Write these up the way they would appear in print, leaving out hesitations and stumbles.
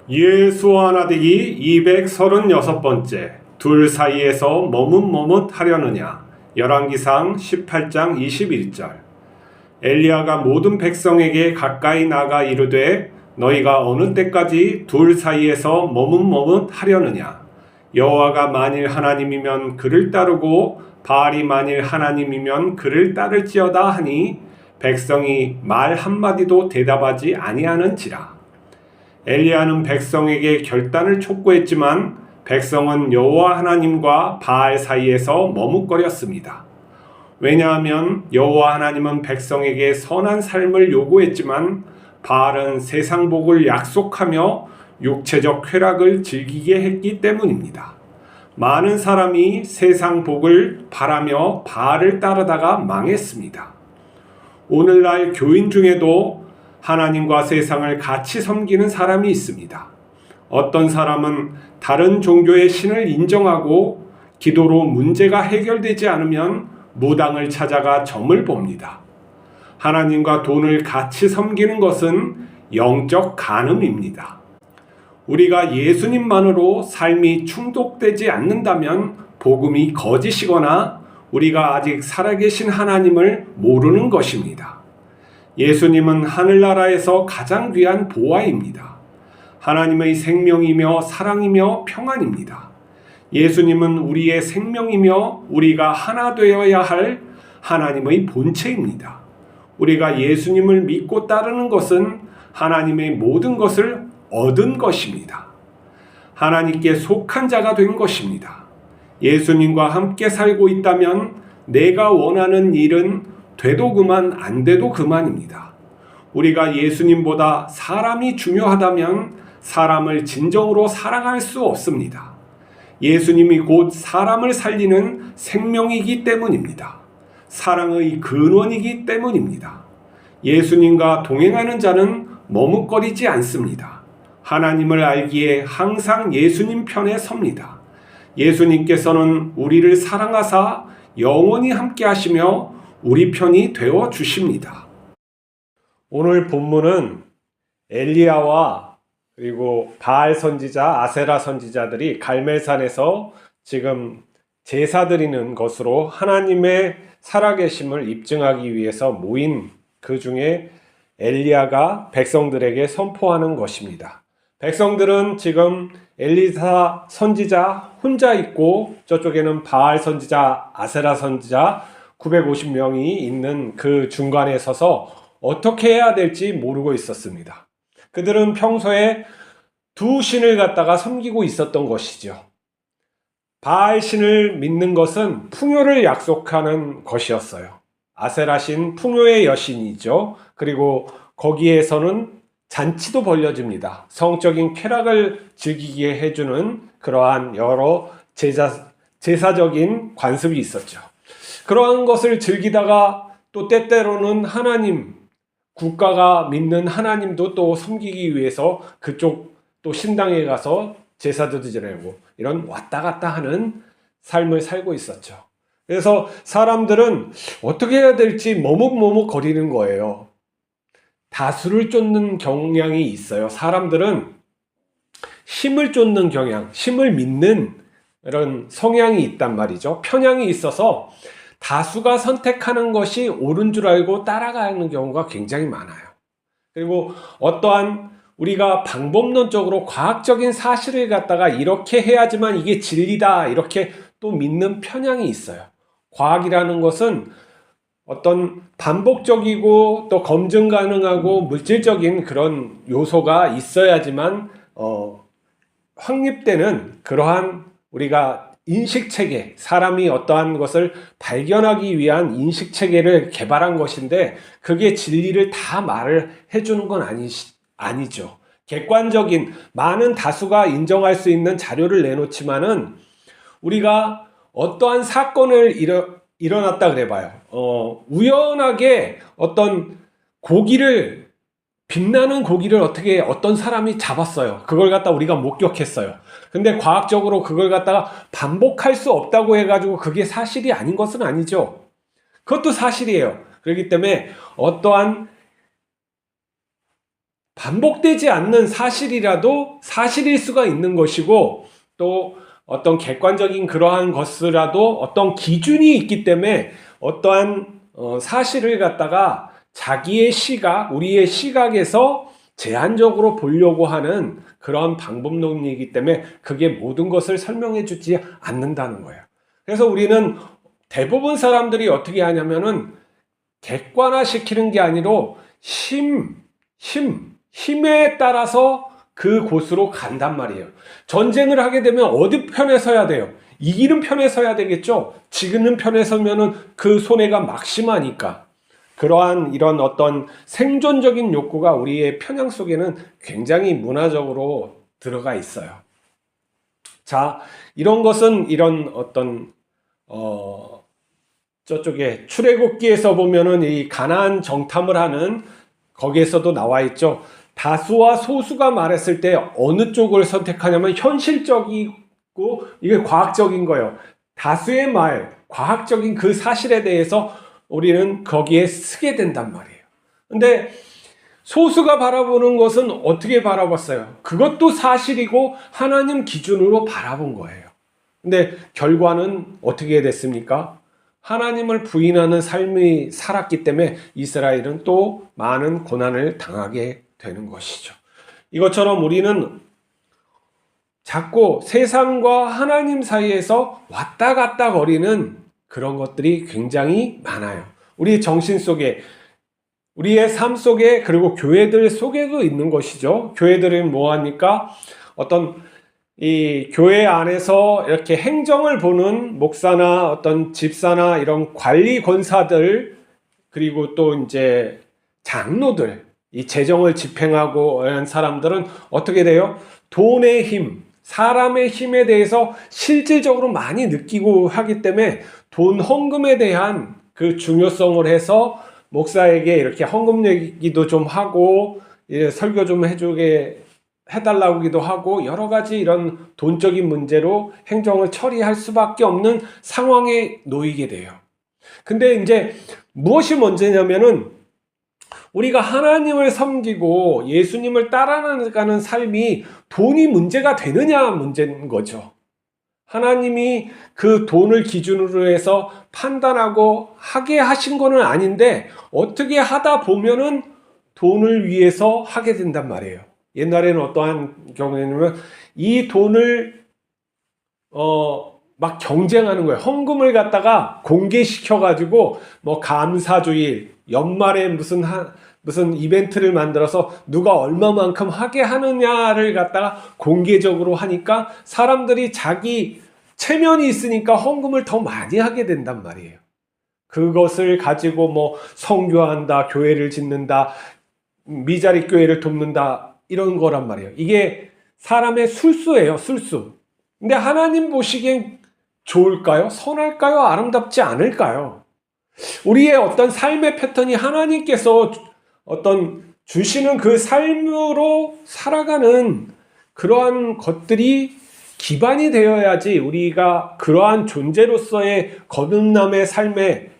예수 하나 되기 236번째 둘 사이에서 머뭇머뭇하려느냐. 열왕기상 18장 21절. 엘리야가 모든 백성에게 가까이 나가 이르되 너희가 어느 때까지 둘 사이에서 머뭇머뭇하려느냐. 여호와가 만일 하나님이면 그를 따르고 바알이 만일 하나님이면 그를 따를지어다 하니 백성이 말 한마디도 대답하지 아니하는지라. 엘리야는 백성에게 결단을 촉구했지만 백성은 여호와 하나님과 바알 사이에서 머뭇거렸습니다. 왜냐하면 여호와 하나님은 백성에게 선한 삶을 요구했지만 바알은 세상 복을 약속하며 육체적 쾌락을 즐기게 했기 때문입니다. 많은 사람이 세상 복을 바라며 바알을 따르다가 망했습니다. 오늘날 교인 중에도 하나님과 세상을 같이 섬기는 사람이 있습니다. 어떤 사람은 다른 종교의 신을 인정하고 기도로 문제가 해결되지 않으면 무당을 찾아가 점을 봅니다. 하나님과 돈을 같이 섬기는 것은 영적 간음입니다. 우리가 예수님만으로 삶이 충족되지 않는다면 복음이 거짓이거나 우리가 아직 살아계신 하나님을 모르는 것입니다. 예수님은 하늘나라에서 가장 귀한 보화입니다. 하나님의 생명이며 사랑이며 평안입니다. 예수님은 우리의 생명이며 우리가 하나 되어야 할 하나님의 본체입니다. 우리가 예수님을 믿고 따르는 것은 하나님의 모든 것을 얻은 것입니다. 하나님께 속한 자가 된 것입니다. 예수님과 함께 살고 있다면 내가 원하는 일은 돼도 그만 안 돼도 그만입니다. 우리가 예수님보다 사람이 중요하다면 사람을 진정으로 사랑할 수 없습니다. 예수님이 곧 사람을 살리는 생명이기 때문입니다. 사랑의 근원이기 때문입니다. 예수님과 동행하는 자는 머뭇거리지 않습니다. 하나님을 알기에 항상 예수님 편에 섭니다. 예수님께서는 우리를 사랑하사 영원히 함께 하시며 우리 편이 되어 주십니다. 오늘 본문은 엘리야와 그리고 바알 선지자, 아세라 선지자들이 갈멜산에서 지금 제사 드리는 것으로 하나님의 살아계심을 입증하기 위해서 모인 그 중에 엘리야가 백성들에게 선포하는 것입니다. 백성들은 지금 엘리사 선지자 혼자 있고 저쪽에는 바알 선지자, 아세라 선지자 950명이 있는 그 중간에 서서 어떻게 해야 될지 모르고 있었습니다. 그들은 평소에 두 신을 갖다가 섬기고 있었던 것이죠. 바알 신을 믿는 것은 풍요를 약속하는 것이었어요. 아세라 신 풍요의 여신이죠. 그리고 거기에서는 잔치도 벌려집니다. 성적인 쾌락을 즐기게 해주는 그러한 여러 제사적인 관습이 있었죠. 그러한 것을 즐기다가 또 때때로는 하나님, 국가가 믿는 하나님도 또 섬기기 위해서 그쪽 또 신당에 가서 제사도 드리고 이런 왔다 갔다 하는 삶을 살고 있었죠. 그래서 사람들은 어떻게 해야 될지 머뭇머뭇거리는 거예요. 다수를 쫓는 경향이 있어요. 사람들은 힘을 쫓는 경향, 힘을 믿는 이런 성향이 있단 말이죠. 편향이 있어서 다수가 선택하는 것이 옳은 줄 알고 따라가는 경우가 굉장히 많아요. 그리고 어떠한 우리가 방법론적으로 과학적인 사실을 갖다가 이렇게 해야지만 이게 진리다 이렇게 또 믿는 편향이 있어요. 과학이라는 것은 어떤 반복적이고 또 검증 가능하고 물질적인 그런 요소가 있어야지만 확립되는 그러한 우리가 인식체계, 사람이 어떠한 것을 발견하기 위한 인식체계를 개발한 것인데 그게 진리를 다 말을 해주는 건 아니죠. 객관적인 많은 다수가 인정할 수 있는 자료를 내놓지만은 우리가 어떠한 사건을 일어났다 그래봐요. 우연하게 어떤 빛나는 고기를 어떻게 어떤 사람이 잡았어요. 그걸 갖다 우리가 목격했어요. 근데 과학적으로 그걸 갖다가 반복할 수 없다고 해가지고 그게 사실이 아닌 것은 아니죠. 그것도 사실이에요. 그렇기 때문에 어떠한 반복되지 않는 사실이라도 사실일 수가 있는 것이고, 또 어떤 객관적인 그러한 것이라도 어떤 기준이 있기 때문에 어떠한 사실을 갖다가 자기의 시각, 우리의 시각에서 제한적으로 보려고 하는 그런 방법론이기 때문에 그게 모든 것을 설명해 주지 않는다는 거예요. 그래서 우리는 대부분 사람들이 어떻게 하냐면은 객관화시키는 게 아니라 힘에 따라서 그 곳으로 간단 말이에요. 전쟁을 하게 되면 어디 편에 서야 돼요? 이기는 편에 서야 되겠죠? 지는 편에 서면은 그 손해가 막심하니까. 그러한 이런 어떤 생존적인 욕구가 우리의 편향 속에는 굉장히 문화적으로 들어가 있어요. 자, 이런 것은 이런 어떤 저쪽에 출애굽기에서 보면은 이 가나안 정탐을 하는 거기에서도 나와 있죠. 다수와 소수가 말했을 때 어느 쪽을 선택하냐면 현실적이고 이게 과학적인 거예요. 다수의 말, 과학적인 그 사실에 대해서 우리는 거기에 쓰게 된단 말이에요. 근데 소수가 바라보는 것은 어떻게 바라봤어요? 그것도 사실이고 하나님 기준으로 바라본 거예요. 근데 결과는 어떻게 됐습니까? 하나님을 부인하는 삶이 살았기 때문에 이스라엘은 또 많은 고난을 당하게 되는 것이죠. 이것처럼 우리는 자꾸 세상과 하나님 사이에서 왔다 갔다 거리는 그런 것들이 굉장히 많아요. 우리 정신 속에, 우리의 삶 속에, 그리고 교회들 속에도 있는 것이죠. 교회들은 뭐합니까? 어떤 이 교회 안에서 이렇게 행정을 보는 목사나 어떤 집사나 이런 관리 권사들, 그리고 또 이제 장로들, 이 재정을 집행하고 이런 사람들은 어떻게 돼요? 돈의 힘, 사람의 힘에 대해서 실질적으로 많이 느끼고 하기 때문에 돈 헌금에 대한 그 중요성을 해서 목사에게 이렇게 헌금 얘기도 좀 하고 설교 좀 해달라고기도 하고 여러 가지 이런 돈적인 문제로 행정을 처리할 수밖에 없는 상황에 놓이게 돼요. 근데 이제 무엇이 문제냐면은 우리가 하나님을 섬기고 예수님을 따라가는 삶이 돈이 문제가 되느냐 문제인 거죠. 하나님이 그 돈을 기준으로 해서 판단하고 하게 하신 거는 아닌데 어떻게 하다 보면은 돈을 위해서 하게 된단 말이에요. 옛날에는 어떠한 경우에는 이 돈을 막 경쟁하는 거예요. 헌금을 갖다가 공개시켜가지고 뭐 감사주일, 연말에 무슨 이벤트를 만들어서 누가 얼마만큼 하게 하느냐를 갖다가 공개적으로 하니까 사람들이 자기 체면이 있으니까 헌금을 더 많이 하게 된단 말이에요. 그것을 가지고 뭐 선교한다, 교회를 짓는다, 미자리 교회를 돕는다 이런 거란 말이에요. 이게 사람의 술수예요, 술수. 근데 하나님 보시기엔 좋을까요? 선할까요? 아름답지 않을까요? 우리의 어떤 삶의 패턴이 하나님께서 어떤 주시는 그 삶으로 살아가는 그러한 것들이 기반이 되어야지 우리가 그러한 존재로서의 거듭남의 삶의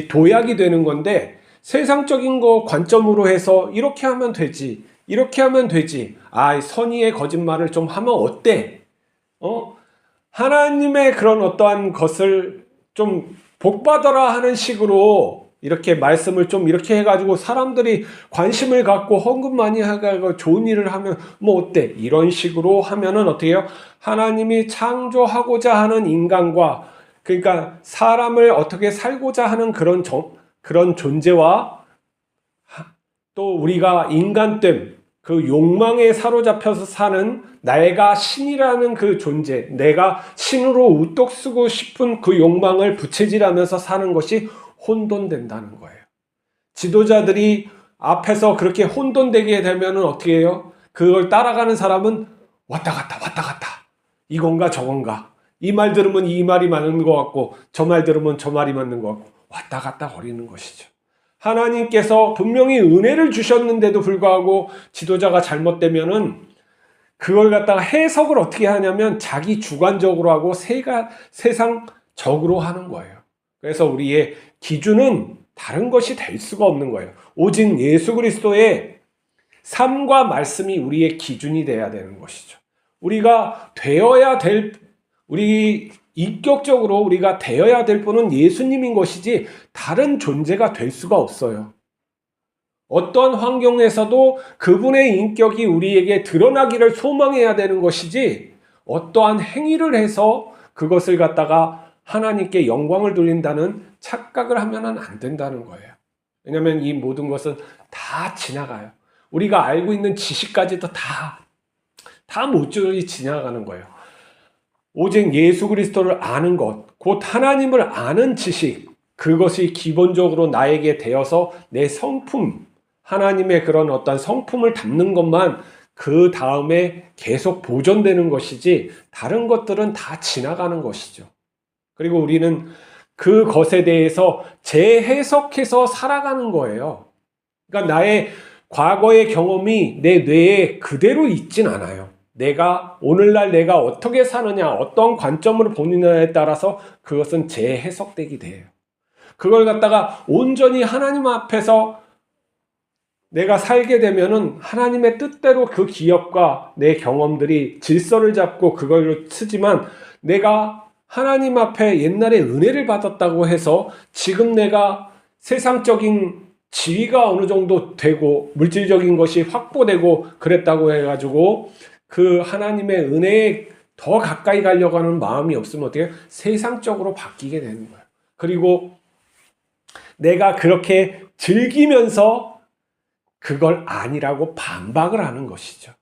도약이 되는 건데 세상적인 거 관점으로 해서 이렇게 하면 되지, 이렇게 하면 되지, 선의의 거짓말을 좀 하면 어때? 하나님의 그런 어떠한 것을 좀 복받아라 하는 식으로 이렇게 말씀을 좀 이렇게 해가지고 사람들이 관심을 갖고 헌금 많이 해가지고 좋은 일을 하면 뭐 어때? 이런 식으로 하면은 어떻게 해요? 하나님이 창조하고자 하는 인간과 그러니까 사람을 어떻게 살고자 하는 그런 존재와 또 우리가 인간됨, 그 욕망에 사로잡혀서 사는 내가 신이라는 그 존재, 내가 신으로 우뚝 쓰고 싶은 그 욕망을 부채질하면서 사는 것이 혼돈된다는 거예요. 지도자들이 앞에서 그렇게 혼돈되게 되면은 어떻게 해요? 그걸 따라가는 사람은 왔다 갔다. 이건가 저건가. 이 말 들으면 이 말이 맞는 것 같고 저 말 들으면 저 말이 맞는 것 같고 왔다 갔다 거리는 것이죠. 하나님께서 분명히 은혜를 주셨는데도 불구하고 지도자가 잘못되면은 그걸 갖다가 해석을 어떻게 하냐면 자기 주관적으로 하고 세상적으로 하는 거예요. 그래서 우리의 기준은 다른 것이 될 수가 없는 거예요. 오직 예수 그리스도의 삶과 말씀이 우리의 기준이 돼야 되는 것이죠. 인격적으로 우리가 되어야 될 분은 예수님인 것이지 다른 존재가 될 수가 없어요. 어떤 환경에서도 그분의 인격이 우리에게 드러나기를 소망해야 되는 것이지 어떠한 행위를 해서 그것을 갖다가 하나님께 영광을 돌린다는 착각을 하면 안 된다는 거예요. 왜냐하면 이 모든 것은 다 지나가요. 우리가 알고 있는 지식까지도 다 모조리 지나가는 거예요. 오직 예수 그리스도를 아는 것, 곧 하나님을 아는 지식, 그것이 기본적으로 나에게 되어서 내 성품, 하나님의 그런 어떤 성품을 담는 것만 그 다음에 계속 보존되는 것이지 다른 것들은 다 지나가는 것이죠. 그리고 우리는 그것에 대해서 재해석해서 살아가는 거예요. 그러니까 나의 과거의 경험이 내 뇌에 그대로 있진 않아요. 오늘날 내가 어떻게 사느냐, 어떤 관점으로 보느냐에 따라서 그것은 재해석되게 돼요. 그걸 갖다가 온전히 하나님 앞에서 내가 살게 되면은 하나님의 뜻대로 그 기억과 내 경험들이 질서를 잡고 그걸로 쓰지만, 내가 하나님 앞에 옛날에 은혜를 받았다고 해서 지금 내가 세상적인 지위가 어느 정도 되고 물질적인 것이 확보되고 그랬다고 해가지고 그 하나님의 은혜에 더 가까이 가려고 하는 마음이 없으면 어떻게 해요? 세상적으로 바뀌게 되는 거예요. 그리고 내가 그렇게 즐기면서 그걸 아니라고 반박을 하는 것이죠.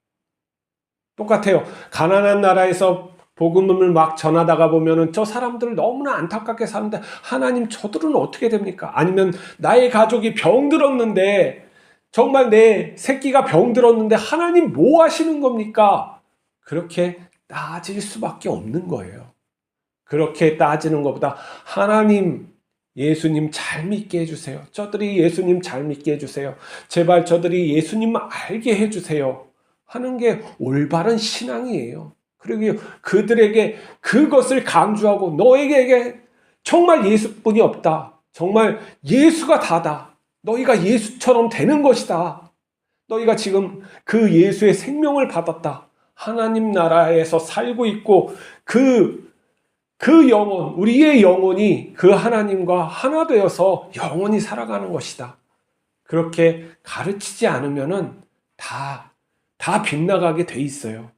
똑같아요. 가난한 나라에서 복음을 막 전하다가 보면은 저 사람들 너무나 안타깝게 사는데 하나님 저들은 어떻게 됩니까? 아니면 나의 가족이 병들었는데, 정말 내 새끼가 병들었는데 하나님 뭐 하시는 겁니까? 그렇게 따질 수밖에 없는 거예요. 그렇게 따지는 것보다 하나님, 예수님 잘 믿게 해주세요. 저들이 예수님 잘 믿게 해주세요. 제발 저들이 예수님 알게 해주세요 하는 게 올바른 신앙이에요. 그리고 그들에게 그것을 강조하고, 너에게 정말 예수뿐이 없다. 정말 예수가 다다. 너희가 예수처럼 되는 것이다. 너희가 지금 그 예수의 생명을 받았다. 하나님 나라에서 살고 있고 그 영혼, 우리의 영혼이 그 하나님과 하나 되어서 영원히 살아가는 것이다. 그렇게 가르치지 않으면은 다 빗나가게 돼 있어요.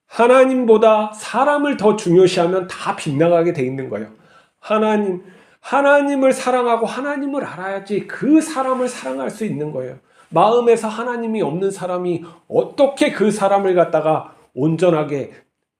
하나님보다 사람을 더 중요시하면 다 빗나가게 돼 있는 거예요. 하나님을 사랑하고 하나님을 알아야지 그 사람을 사랑할 수 있는 거예요. 마음에서 하나님이 없는 사람이 어떻게 그 사람을 갖다가 온전하게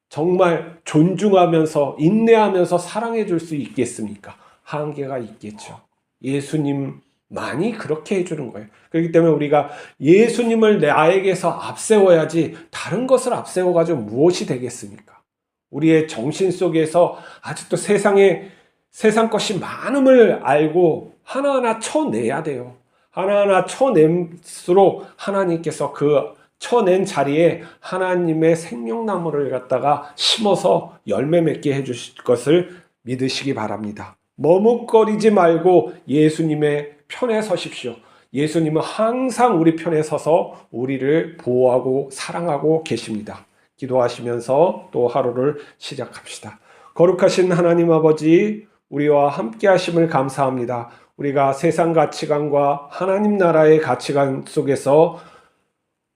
정말 존중하면서 인내하면서 사랑해 줄 수 있겠습니까? 한계가 있겠죠. 예수님만이 그렇게 해주는 거예요. 그렇기 때문에 우리가 예수님을 나에게서 앞세워야지 다른 것을 앞세워가지고 무엇이 되겠습니까? 우리의 정신 속에서 아직도 세상 것이 많음을 알고 하나하나 쳐내야 돼요. 하나하나 쳐낼수록 하나님께서 그 쳐낸 자리에 하나님의 생명나무를 갖다가 심어서 열매 맺게 해주실 것을 믿으시기 바랍니다. 머뭇거리지 말고 예수님의 편에 서십시오. 예수님은 항상 우리 편에 서서 우리를 보호하고 사랑하고 계십니다. 기도하시면서 또 하루를 시작합시다. 거룩하신 하나님 아버지, 우리와 함께 하심을 감사합니다. 우리가 세상 가치관과 하나님 나라의 가치관 속에서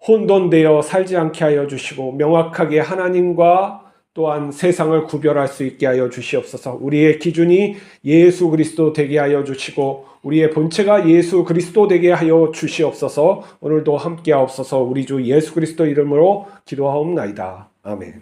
혼돈되어 살지 않게 하여 주시고, 명확하게 하나님과 또한 세상을 구별할 수 있게 하여 주시옵소서. 우리의 기준이 예수 그리스도 되게 하여 주시고 우리의 본체가 예수 그리스도 되게 하여 주시옵소서. 오늘도 함께 하옵소서. 우리 주 예수 그리스도 이름으로 기도하옵나이다. 아멘.